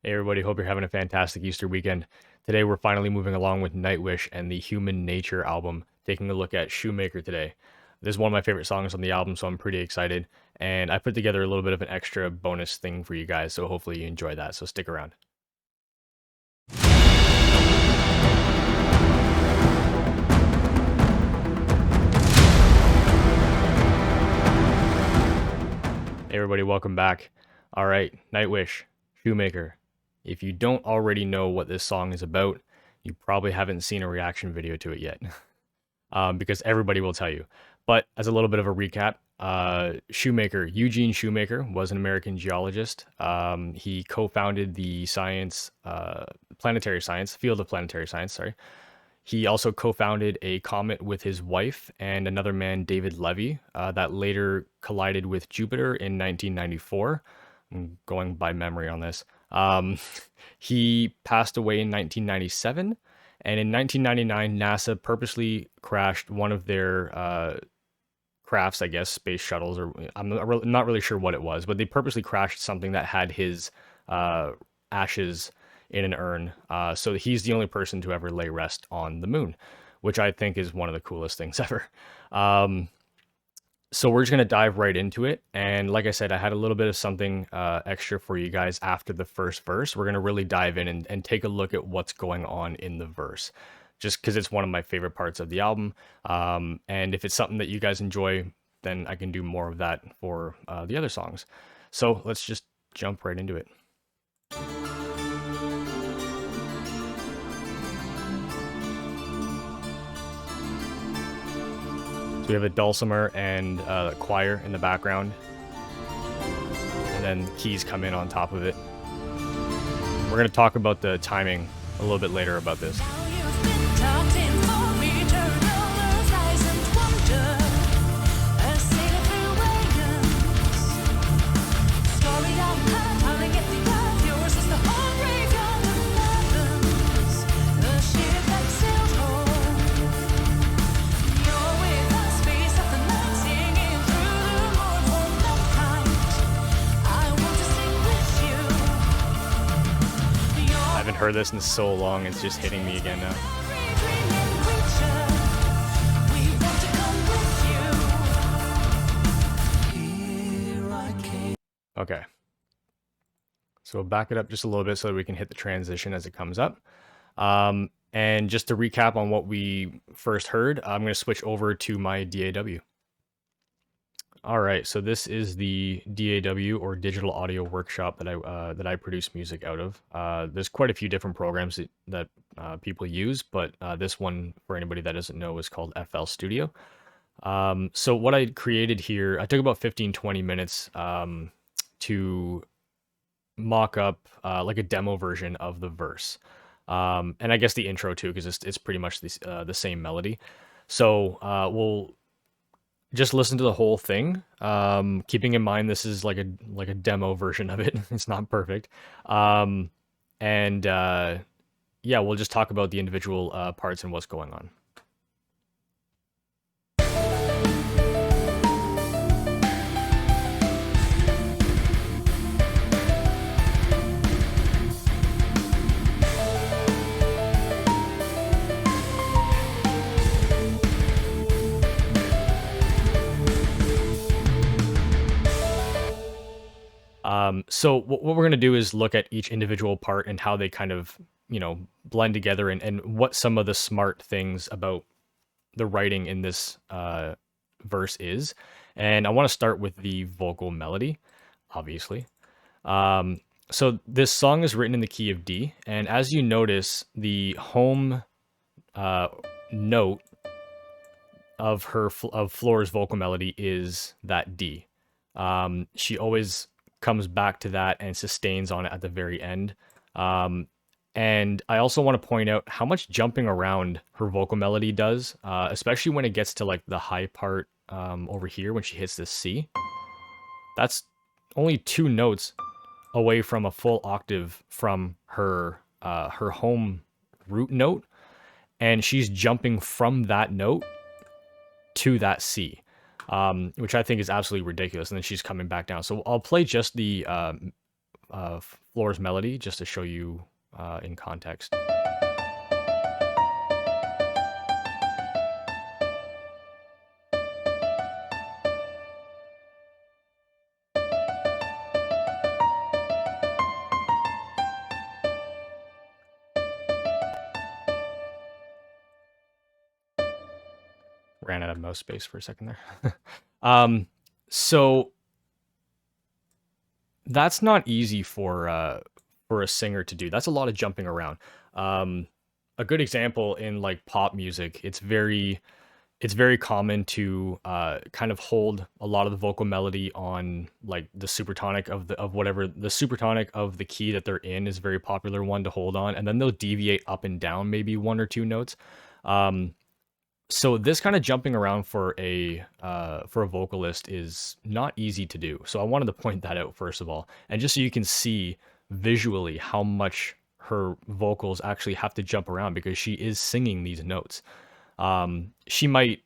Hey everybody, hope you're having a fantastic Easter weekend. Today we're finally moving along with Nightwish and the Human Nature album, taking a look at Shoemaker today. This is one of my favorite songs on the album, so I'm pretty excited. And I put together a little bit of an extra bonus thing for you guys, so hopefully you enjoy that, so stick around. Hey everybody, welcome back. All right, Nightwish, Shoemaker. If you don't already know what this song is about, you probably haven't seen a reaction video to it yet. Because everybody will tell you. But as a little bit of a recap, Shoemaker, Eugene Shoemaker, was an American geologist. He co-founded the planetary science, field of planetary science, sorry. He also co-founded a comet with his wife and another man, David Levy, that later collided with Jupiter in 1994. I'm going by memory on this. He passed away in 1997, and in 1999, NASA purposely crashed one of their crafts, I guess, space shuttles, or I'm not really sure what it was, but they purposely crashed something that had his ashes in an urn. So he's the only person to ever lay rest on the moon, which I think is one of the coolest things ever. So we're just going to dive right into it. And like I said, I had a little bit of something extra for you guys after the first verse. We're going to really dive in and take a look at what's going on in the verse, just because it's one of my favorite parts of the album. And if it's something that you guys enjoy, then I can do more of that for the other songs. So let's just jump right into it. So we have a dulcimer and a choir in the background, and then keys come in on top of it. We're going to talk about the timing a little bit later about this. I haven't heard this in so long, it's just hitting me again now. Okay. So we'll back it up just a little bit so that we can hit the transition as it comes up. And just to recap on what we first heard, I'm going to switch over to my DAW. All right, so this is the DAW, or Digital Audio Workshop, that I produce music out of. There's quite a few different programs that people use, but this one, for anybody that doesn't know, is called FL Studio. So what I created here, I took about 15-20 minutes to mock up like a demo version of the verse, and I guess the intro too, because it's pretty much the same melody. So we'll just listen to the whole thing, keeping in mind this is like a demo version of it. It's not perfect. Yeah, we'll just talk about the individual parts and what's going on. So what we're going to do is look at each individual part and how they kind of, blend together, and what some of the smart things about the writing in this verse is. And I want to start with the vocal melody, obviously. So this song is written in the key of D, and as you notice, the home note of Floor's vocal melody is that D. She always comes back to that and sustains on it at the very end. And I also want to point out how much jumping around her vocal melody does, especially when it gets to like the high part over here when she hits this C. That's only 2 notes away from a full octave from her home root note, and she's jumping from that note to that C. Which I think is absolutely ridiculous. And then she's coming back down. So I'll play just the Floor's melody just to show you in context. Ran out of mouse space for a second there. So that's not easy for a singer to do. That's a lot of jumping around. A good example in like pop music, it's very common to kind of hold a lot of the vocal melody on like the supertonic of whatever the supertonic of the key that they're in is a very popular one to hold on, and then they'll deviate up and down maybe one or two notes. So this kind of jumping around for a vocalist is not easy to do. So I wanted to point that out first of all, and just so you can see visually how much her vocals actually have to jump around because she is singing these notes. She might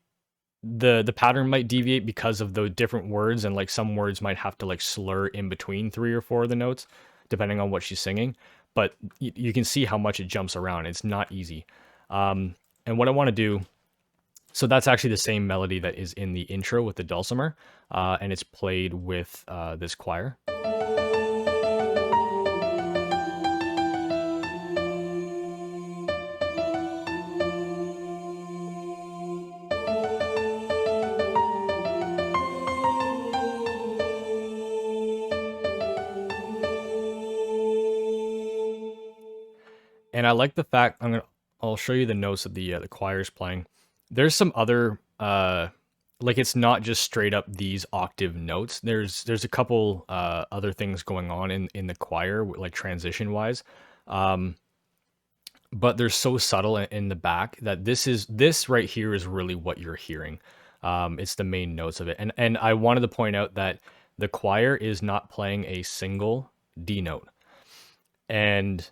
the pattern might deviate because of the different words, and like some words might have to like slur in between three or four of the notes depending on what she's singing, but you can see how much it jumps around. It's not easy. And what I want to do, so that's actually the same melody that is in the intro with the dulcimer, and it's played with this choir. And I like the fact I'll show you the notes that the choir's playing. There's some other like it's not just straight up these octave notes. There's a couple other things going on in the choir, like transition wise. But they're so subtle in the back that this right here is really what you're hearing. It's the main notes of it. And I wanted to point out that the choir is not playing a single D note. And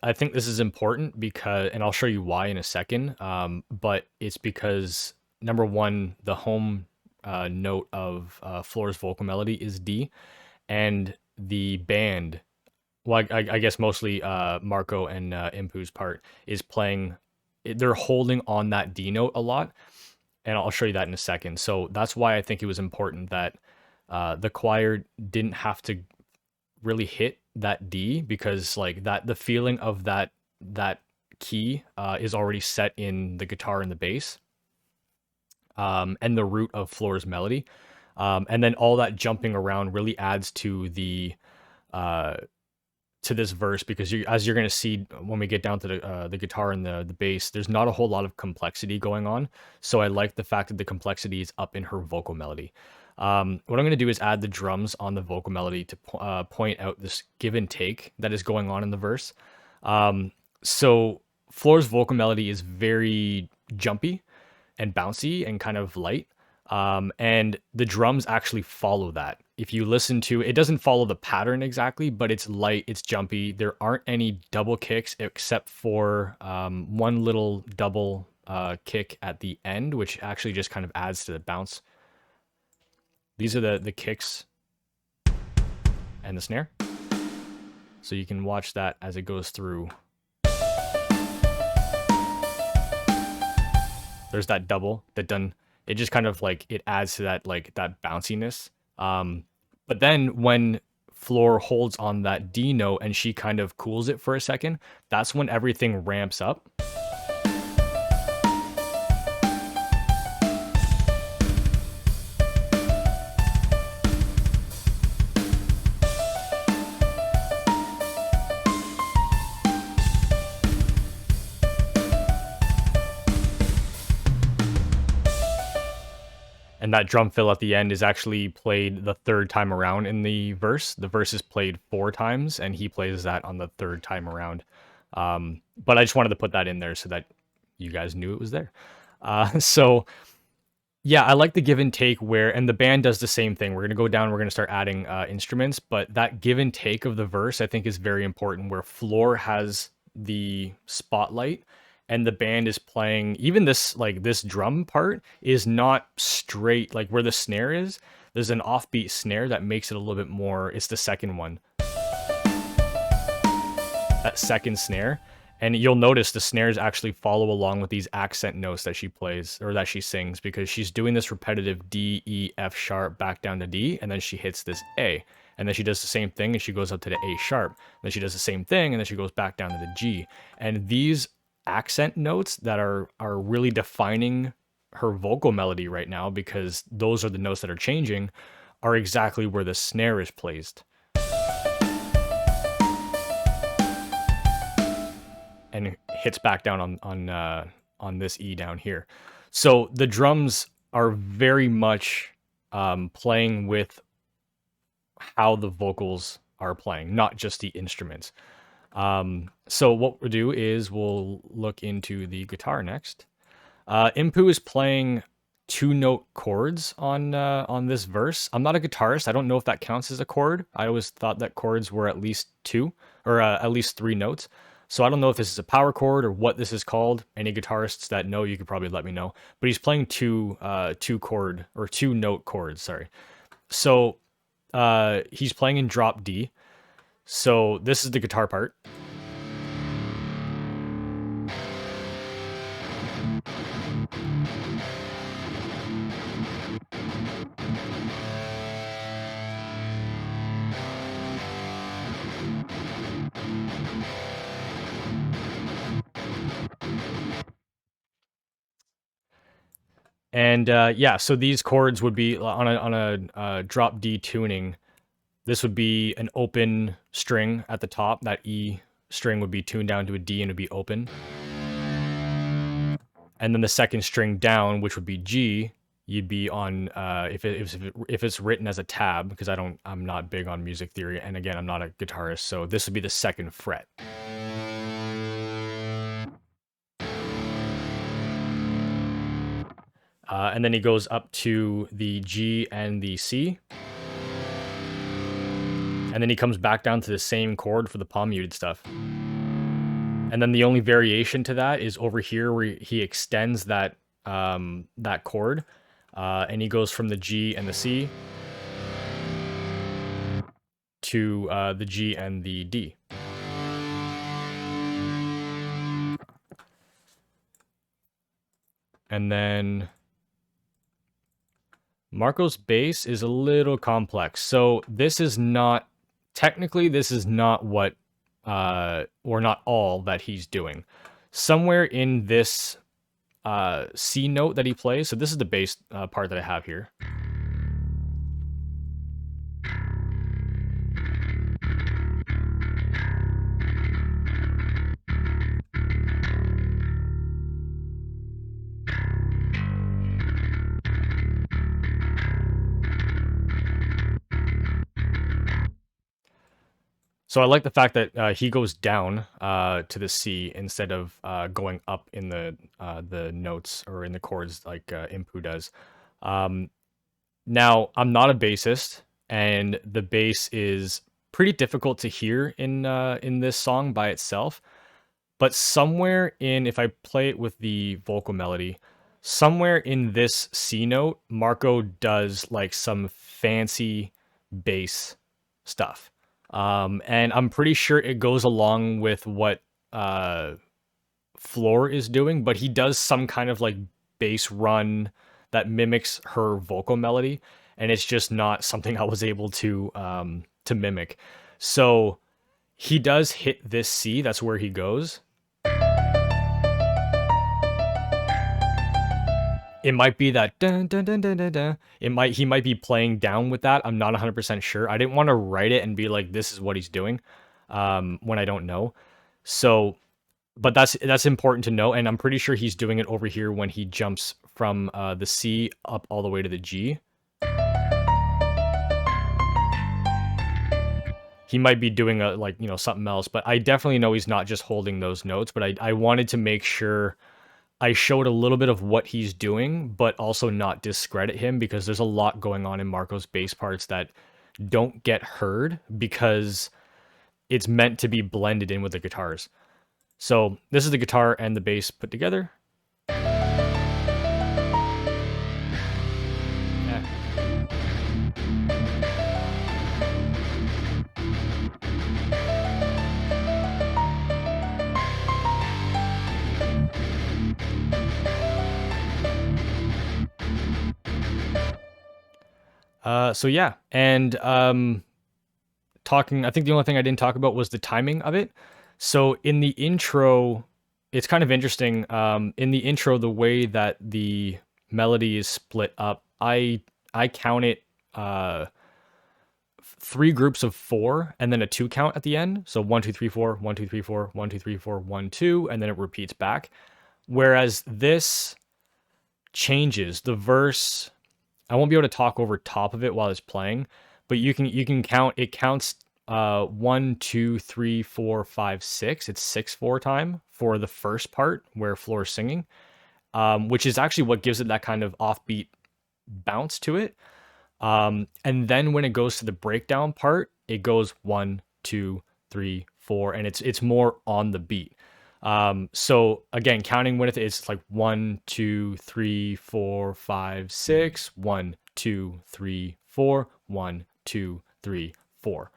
I think this is important because, and I'll show you why in a second, but it's because number one, the home note of Floor's vocal melody is D, and the band, well, I guess mostly Marco and Impu's part is playing, they're holding on that D note a lot, and I'll show you that in a second. So that's why I think it was important that the choir didn't have to really hit that D, because like that the feeling of that key is already set in the guitar and the bass, and the root of Floor's melody, and then all that jumping around really adds to the to this verse, because as you're going to see when we get down to the guitar and the bass, there's not a whole lot of complexity going on. So I like the fact that the complexity is up in her vocal melody. What I'm going to do is add the drums on the vocal melody to point out this give and take that is going on in the verse. So Floor's vocal melody is very jumpy and bouncy and kind of light. And the drums actually follow that. If you listen to it, doesn't follow the pattern exactly, but it's light, it's jumpy. There aren't any double kicks except for one little double kick at the end, which actually just kind of adds to the bounce. These are the kicks and the snare. So you can watch that as it goes through. There's that double that done. It just kind of like, it adds to that, like that bounciness. But then when Floor holds on that D note and she kind of cools it for a second, that's when everything ramps up. And that drum fill at the end is actually played the third time around in the verse. The verse is played 4 times, and he plays that on the third time around. But I just wanted to put that in there so that you guys knew it was there. So yeah, I like the give and take and the band does the same thing. We're going to go down, we're going to start adding instruments, but that give and take of the verse I think is very important, where Floor has the spotlight and the band is playing. Even this drum part is not straight, like where the snare is, there's an offbeat snare that makes it a little bit more, it's the second one. that second snare. And you'll notice the snares actually follow along with these accent notes that she plays, or that she sings, because she's doing this repetitive D, E, F sharp back down to D, and then she hits this A. And then she does the same thing, and she goes up to the A sharp. Then she does the same thing, and then she goes back down to the G. And these accent notes that are really defining her vocal melody right now, because those are the notes that are changing, are exactly where the snare is placed. And hits back down on this E down here. So the drums are very much playing with how the vocals are playing, not just the instruments. So what we'll do is we'll look into the guitar next. Impu is playing 2-note chords on this verse. I'm not a guitarist. I don't know if that counts as a chord. I always thought that chords were at least 2 or at least 3 notes. So I don't know if this is a power chord or what this is called. Any guitarists that know, you could probably let me know. But he's playing 2-note chords, sorry. So he's playing in drop D. So this is the guitar part. And yeah, so these chords would be on a drop D tuning. This would be an open string at the top. That E string would be tuned down to a D and it would be open. And then the second string down, which would be G, you'd be on if it's written as a tab, because I'm not big on music theory, and again, I'm not a guitarist, so this would be the second fret. And then he goes up to the G and the C. And then he comes back down to the same chord for the palm muted stuff. And then the only variation to that is over here where he extends that that chord, and he goes from the G and the C to the G and the D. And then Marco's bass is a little complex. So this is not, technically this is not what, or not all that he's doing. Somewhere in this C note that he plays, so this is the bass part that I have here. So I like the fact that he goes down to the C instead of going up in the notes or in the chords like Impu does. Now, I'm not a bassist, and the bass is pretty difficult to hear in this song by itself. But somewhere in, if I play it with the vocal melody, somewhere in this C note, Marco does like some fancy bass stuff. And I'm pretty sure it goes along with what Floor is doing, but he does some kind of like bass run that mimics her vocal melody, and it's just not something I was able to mimic. So he does hit this C, that's where he goes. It might be that dun, dun, dun, dun, dun, dun. He might be playing down with that. I'm not 100% sure. I didn't want to write it and be like, this is what he's doing, when I don't know. So, but that's important to know, and I'm pretty sure he's doing it over here when he jumps from the C up all the way to the G. He might be doing a something else, but I definitely know he's not just holding those notes. But I wanted to make sure I showed a little bit of what he's doing, but also not discredit him, because there's a lot going on in Marco's bass parts that don't get heard because it's meant to be blended in with the guitars. So this is the guitar and the bass put together. So yeah, and talking, I think the only thing I didn't talk about was the timing of it. So in the intro, it's kind of interesting. In the intro, the way that the melody is split up, I count it three groups of four and then a two count at the end. So 1, 2, 3, 4, 1, 2, 3, 4, 1, 2, 3, 4, 1, 2, and then it repeats back. Whereas this changes the verse. I won't be able to talk over top of it while it's playing, but you can count. It counts 1, 2, 3, 4, 5, 6. It's 6/4 time for the first part where Floor's singing, which is actually what gives it that kind of offbeat bounce to it. And then when it goes to the breakdown part, it goes 1, 2, 3, 4, and it's more on the beat. So again, counting with it, it's like 1, 2, 3, 4, 5, 6, 1, 2, 3, 4, 1, 2, 3, 4.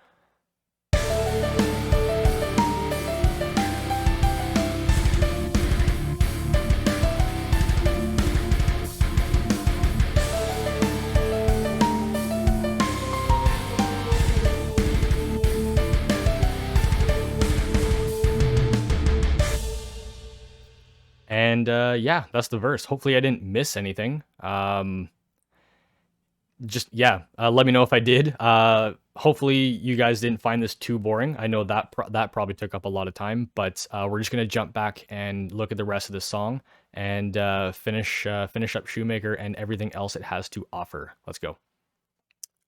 And yeah, that's the verse. Hopefully I didn't miss anything. Just yeah, let me know if I did. Hopefully you guys didn't find this too boring. I know that that probably took up a lot of time, but we're just gonna jump back and look at the rest of the song and finish up Shoemaker and everything else it has to offer. Let's go.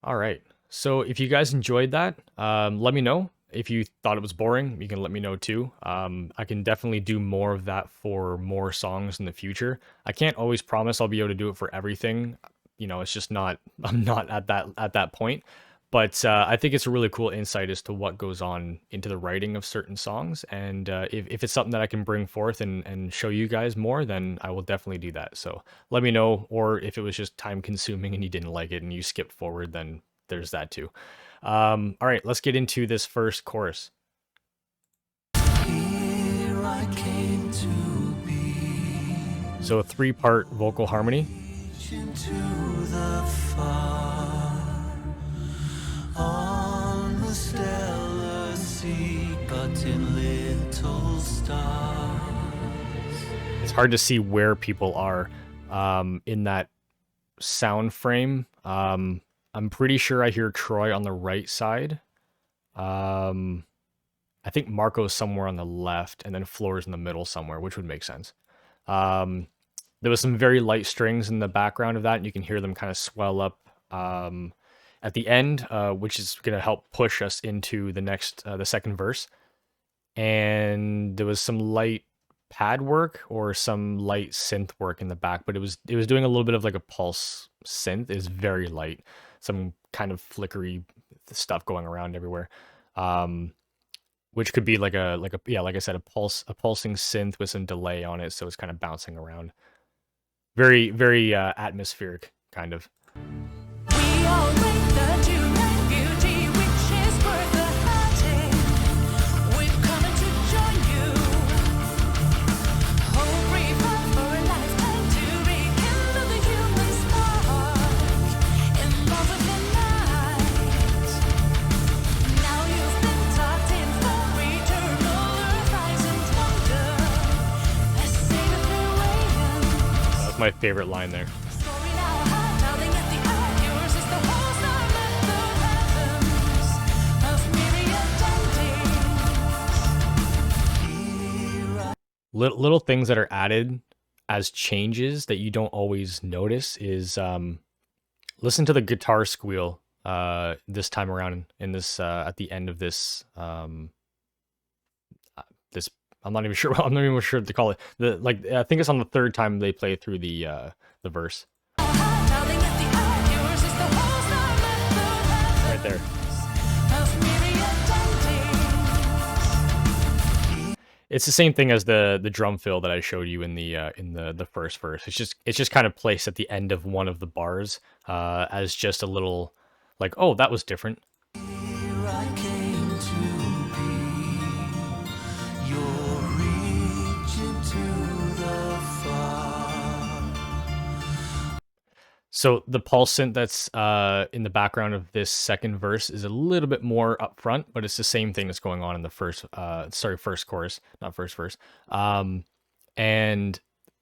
All right. So if you guys enjoyed that, let me know. If you thought it was boring, you can let me know too. I can definitely do more of that for more songs in the future. I can't always promise I'll be able to do it for everything. You know, it's just not, I'm not at that point. But I think it's a really cool insight as to what goes on into the writing of certain songs. And if it's something that I can bring forth and show you guys more, then I will definitely do that. So let me know. Or if it was just time consuming and you didn't like it and you skipped forward, then there's that too. All right, let's get into this first chorus. Here I came to be. So a 3-part vocal harmony. Into the far, on the stellar sea, but in little stars. It's hard to see where people are in that sound frame. I'm pretty sure I hear Troy on the right side. I think Marco's somewhere on the left, and then Floor's in the middle somewhere, which would make sense. There was some very light strings in the background of that, and you can hear them kind of swell up at the end, which is going to help push us into the next, the second verse. And there was some light pad work or some light synth work in the back, but it was doing a little bit of like a pulse synth. It's very light, some kind of flickery stuff going around everywhere, which could be like a yeah, like I said, a pulsing synth with some delay on it, so it's kind of bouncing around. Very, very atmospheric, kind of. We all wait the tonight beauty, which is worth the hunting. We've come to join you. Hope revive for a lifetime to rekindle the human spark in love of the night. Now you've been tucked in for eternal earth, and wonder. I say the farewell. That's my favorite line there. Little things that are added as changes that you don't always notice is listen to the guitar squeal this time around in this at the end of this this I'm not even sure what to call it. I think it's on the third time they play through the verse. Right there. It's the same thing as the drum fill that I showed you in the first verse. It's just kind of placed at the end of one of the bars as just a little like, oh, that was different. Here I came to be. You're reaching to the far. So the pulse synth that's in the background of this second verse is a little bit more upfront, but it's the same thing that's going on in the first chorus, not first verse. And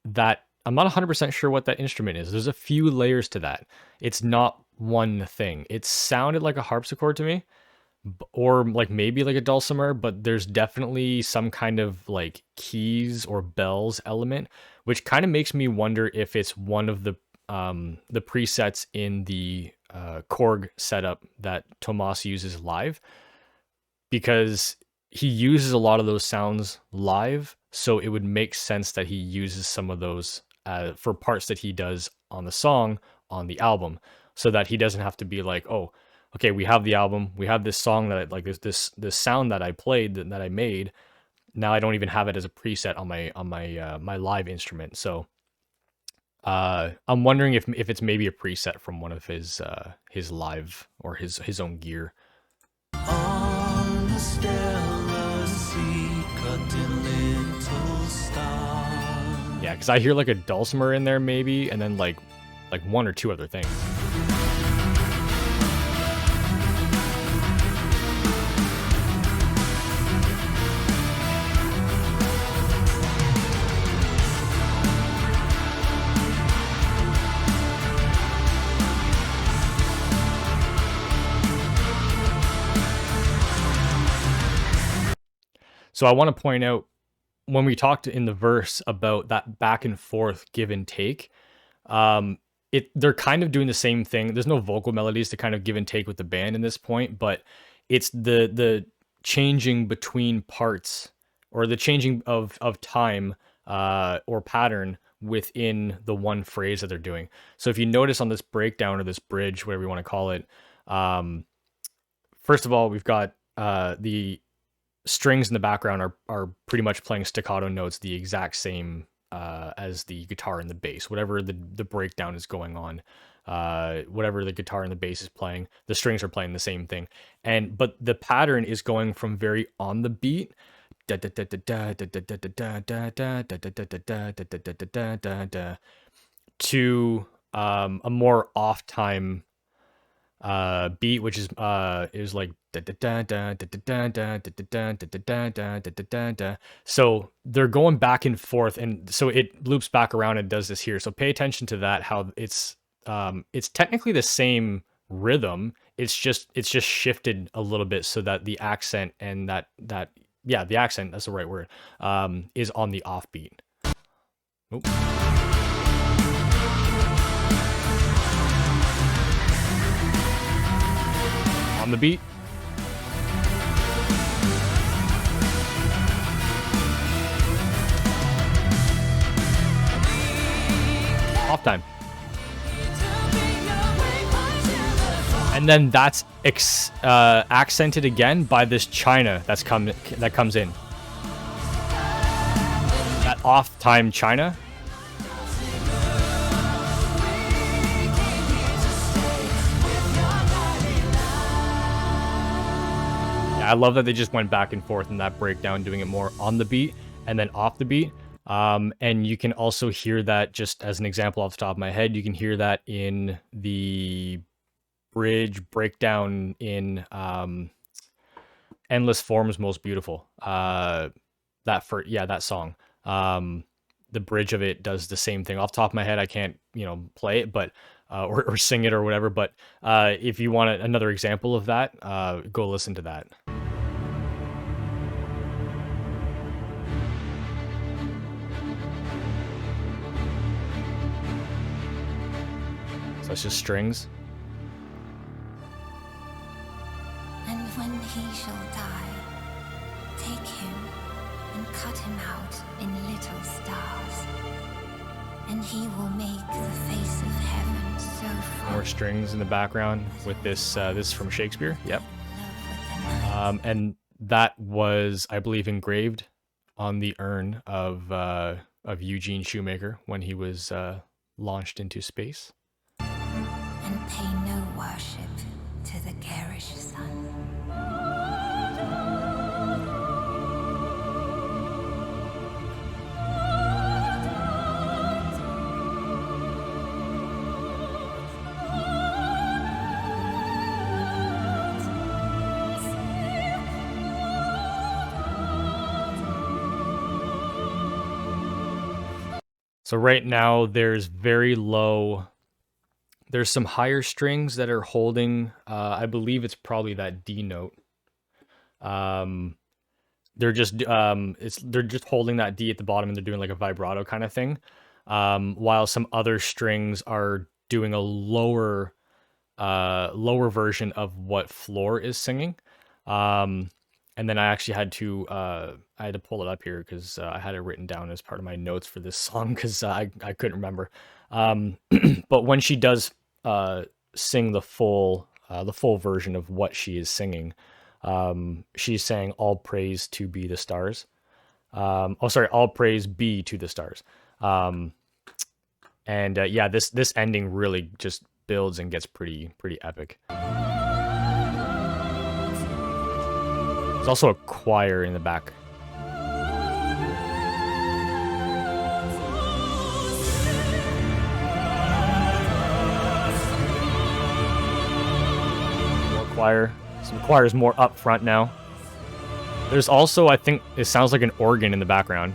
that I'm not 100% sure what that instrument is. There's a few layers to that. It's not one thing. It sounded like a harpsichord to me, or like maybe like a dulcimer, but there's definitely some kind of like keys or bells element, which kind of makes me wonder if it's one of the presets in the Korg setup that Tomas uses live, because he uses a lot of those sounds live, so it would make sense that he uses some of those for parts that he does on the song on the album, so that he doesn't have to be like, oh, okay, we have the album, we have this song that I, like this sound that I played that I made. Now I don't even have it as a preset on my live instrument. So I'm wondering if it's maybe a preset from one of his live or his own gear. On the stellar sea, cut in little stars. Yeah, because I hear like a dulcimer in there maybe, and then like one or two other things. So I want to point out, when we talked in the verse about that back and forth give and take, they're kind of doing the same thing. There's no vocal melodies to kind of give and take with the band in this point, but it's the changing between parts, or the changing of time or pattern within the one phrase that they're doing. So if you notice on this breakdown or this bridge, whatever you want to call it, first of all, we've got the strings in the background are pretty much playing staccato notes the exact same as the guitar and the bass. Whatever the breakdown is going on, whatever the guitar and the bass is playing, the strings are playing the same thing. But the pattern is going from very on the beat to a more off time beat, which is it was like so they're going back and forth, and so it loops back around and does this here. So pay attention to that, how it's technically the same rhythm, it's just shifted a little bit so that the accent and that the accent, that's the right word, is on the offbeat. Oop. On the beat. Off time. And then that's accented again by this China that comes in. That off time China. I love that they just went back and forth in that breakdown, doing it more on the beat and then off the beat. And you can also hear that, just as an example off the top of my head, you can hear that in the bridge breakdown in Endless Forms Most Beautiful. That song. The bridge of it does the same thing. Off the top of my head, I can't, play it, but or sing it or whatever. But if you want another example of that, go listen to that. So it's just strings. And when he shall die, take him and cut him out in little stars, and he will make the face of heaven so far. More strings in the background with this. This is from Shakespeare. Yep. And that was, I believe, engraved on the urn of Eugene Shoemaker when he was launched into space. And pay no worship to the garish sun. So right now there's very low. There's some higher strings that are holding. I believe it's probably that D note. Um, they're just holding that D at the bottom and they're doing like a vibrato kind of thing. While some other strings are doing a lower version of what Floor is singing. Um, and then I actually I had to pull it up here because I had it written down as part of my notes for this song because I couldn't remember. Um, but when she does sing the full version of what she is singing, she's saying all praise to be the stars. Oh, sorry, all praise be to the stars. Um, and yeah, this ending really just builds and gets pretty epic. There's also a choir in the back. More choir. Some choir is more up front now. There's also, I think, it sounds like an organ in the background.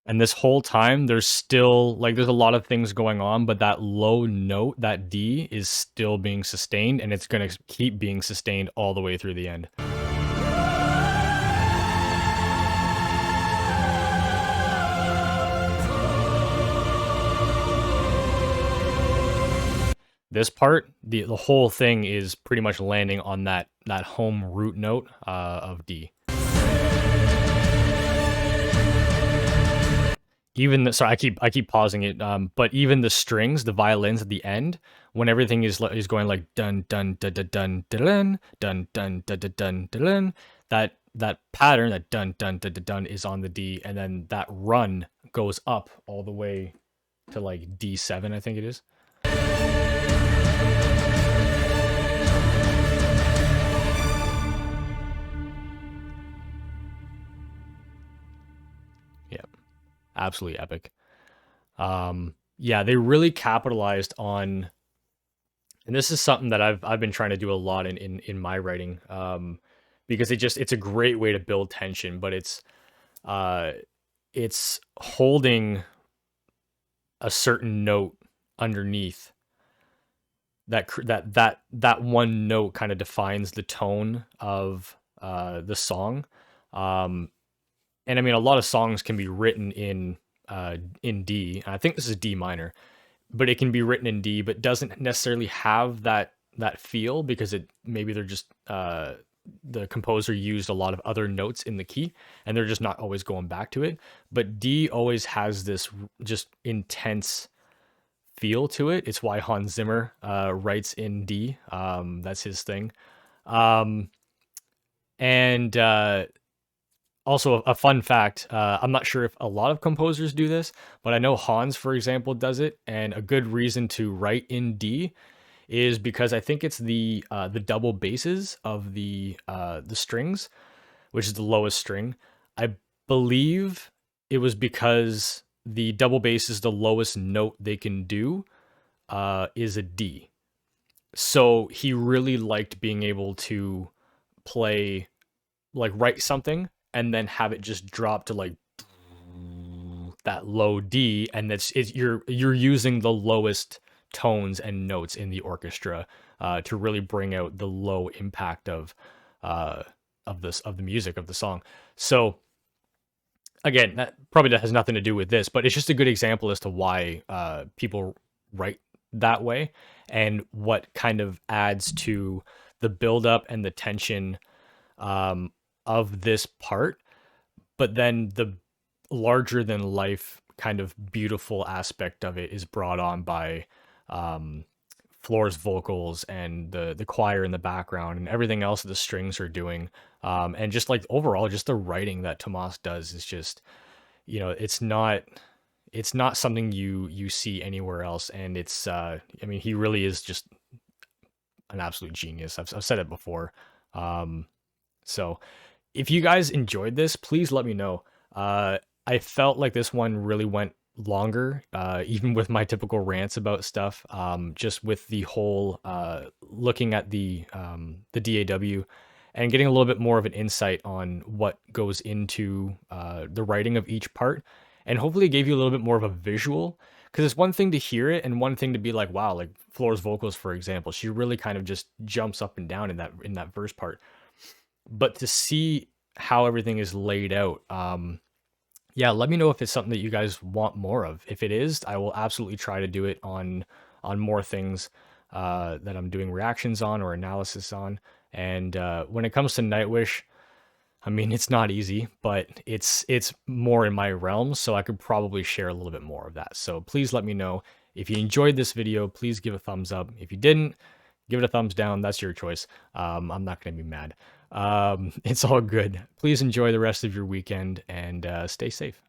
And this whole time, there's still, like, there's a lot of things going on, but that low note, that D, is still being sustained, and it's going to keep being sustained all the way through the end. This part, the whole thing is pretty much landing on that home root note of D. Even the, sorry, I keep pausing it. But even the strings, the violins at the end, when everything is going like dun dun dun dun dun dun dun dun dun dun dun, that pattern, that dun dun dun dun dun, is on the D, and then that run goes up all the way to like D7, I think it is. Yeah, absolutely epic. Yeah, they really capitalized on, and this is something that I've been trying to do a lot in my writing, because it's a great way to build tension, but uh, it's holding a certain note underneath that one note kind of defines the tone of the song. Um, and I mean, a lot of songs can be written in D. I think this is D minor, but it can be written in D, but doesn't necessarily have that feel because maybe they're just the composer used a lot of other notes in the key and they're just not always going back to it. But D always has this just intense feel to it. It's why Hans Zimmer writes in D. That's his thing. Um, and Also, a fun fact, I'm not sure if a lot of composers do this, but I know Hans, for example, does it, and a good reason to write in D is because I think it's the double basses of the strings, which is the lowest string. I believe it was because the double bass is the lowest note they can do, is a D. So he really liked being able to play, like, write something and then have it just drop to like that low D, and you're using the lowest tones and notes in the orchestra to really bring out the low impact uh, of the music of the song. So again, that probably has nothing to do with this, but it's just a good example as to why people write that way and what kind of adds to the buildup and the tension of this part. But then the larger than life kind of beautiful aspect of it is brought on by Floor's vocals and the choir in the background and everything else that the strings are doing. And just like overall, just the writing that Tomas does is just, it's not something you see anywhere else. And it's I mean, he really is just an absolute genius. I've said it before. So if you guys enjoyed this, please let me know. I felt like this one really went longer, even with my typical rants about stuff. Just with the whole looking at the DAW and getting a little bit more of an insight on what goes into the writing of each part, and hopefully it gave you a little bit more of a visual. Because it's one thing to hear it, and one thing to be like, wow, like Floor's vocals, for example, she really kind of just jumps up and down in that verse part. But to see how everything is laid out, yeah, let me know if it's something that you guys want more of. If it is, I will absolutely try to do it on more things that I'm doing reactions on or analysis on. And when it comes to Nightwish, I mean, it's not easy, but it's more in my realm, so I could probably share a little bit more of that. So please let me know. If you enjoyed this video, please give a thumbs up. If you didn't, give it a thumbs down. That's your choice. I'm not going to be mad. It's all good. Please enjoy the rest of your weekend and stay safe.